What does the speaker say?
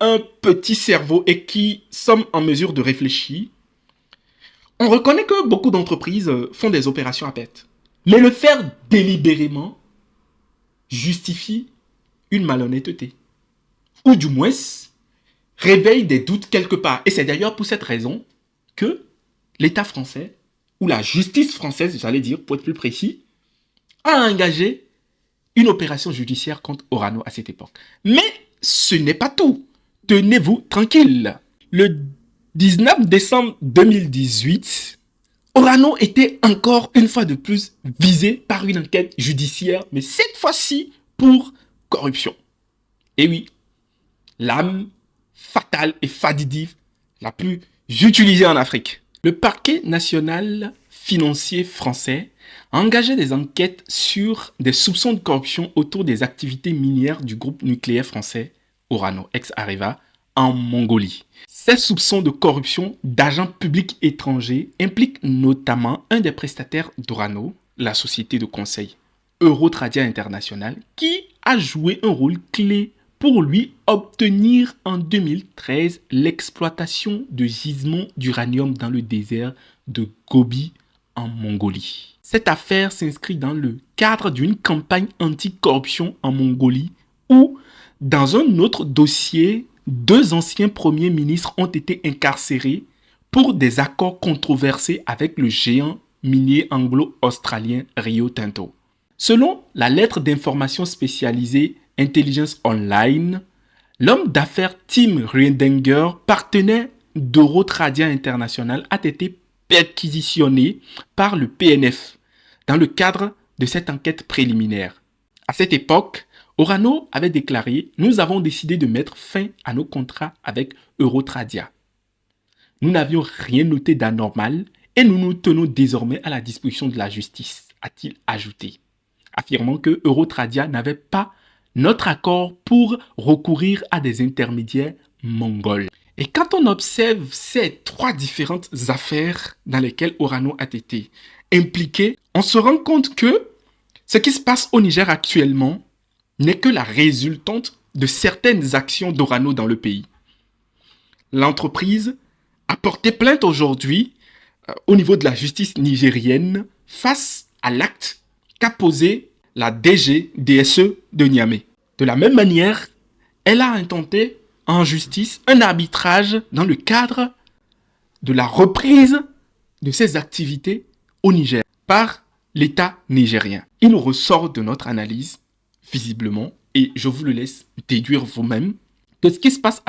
un petit cerveau et qui sommes en mesure de réfléchir, on reconnaît que beaucoup d'entreprises font des opérations à perte. Mais le faire délibérément justifie une malhonnêteté. Ou du moins, réveille des doutes quelque part. Et c'est d'ailleurs pour cette raison que l'État français, ou la justice française, j'allais dire, pour être plus précis, a engagé une opération judiciaire contre Orano à cette époque. Mais ce n'est pas tout. Tenez-vous tranquille. Le 19 décembre 2018, Orano était encore une fois de plus visé par une enquête judiciaire, mais cette fois-ci pour corruption. Et oui, l'âme fatale et fadidive la plus utilisée en Afrique. Le parquet national financier français a engagé des enquêtes sur des soupçons de corruption autour des activités minières du groupe nucléaire français Orano, ex-Areva, en Mongolie. Ces soupçons de corruption d'agents publics étrangers impliquent notamment un des prestataires d'Orano, la société de conseil Eurotradia International, qui a joué un rôle clé pour lui obtenir en 2013 l'exploitation de gisements d'uranium dans le désert de Gobi en Mongolie. Cette affaire s'inscrit dans le cadre d'une campagne anti-corruption en Mongolie où, dans un autre dossier, 2 anciens premiers ministres ont été incarcérés pour des accords controversés avec le géant minier anglo-australien Rio Tinto. Selon la lettre d'information spécialisée Intelligence Online, l'homme d'affaires Tim Riedinger, partenaire d'Eurotradia International, a été perquisitionné par le PNF dans le cadre de cette enquête préliminaire. À cette époque, Orano avait déclaré « Nous avons décidé de mettre fin à nos contrats avec Eurotradia. Nous n'avions rien noté d'anormal et nous nous tenons désormais à la disposition de la justice », a-t-il ajouté, affirmant que Eurotradia n'avait pas notre accord pour recourir à des intermédiaires mongols. Et quand on observe ces 3 différentes affaires dans lesquelles Orano a été impliqué, on se rend compte que ce qui se passe au Niger actuellement n'est que la résultante de certaines actions d'Orano dans le pays. L'entreprise a porté plainte aujourd'hui au niveau de la justice nigérienne face à l'acte qu'a posé la DGDSE de Niamey. De la même manière, elle a intenté en justice un arbitrage dans le cadre de la reprise de ses activités au Niger par l'État nigérien. Il ressort de notre analyse, visiblement, et je vous le laisse déduire vous-même, que ce qui se passe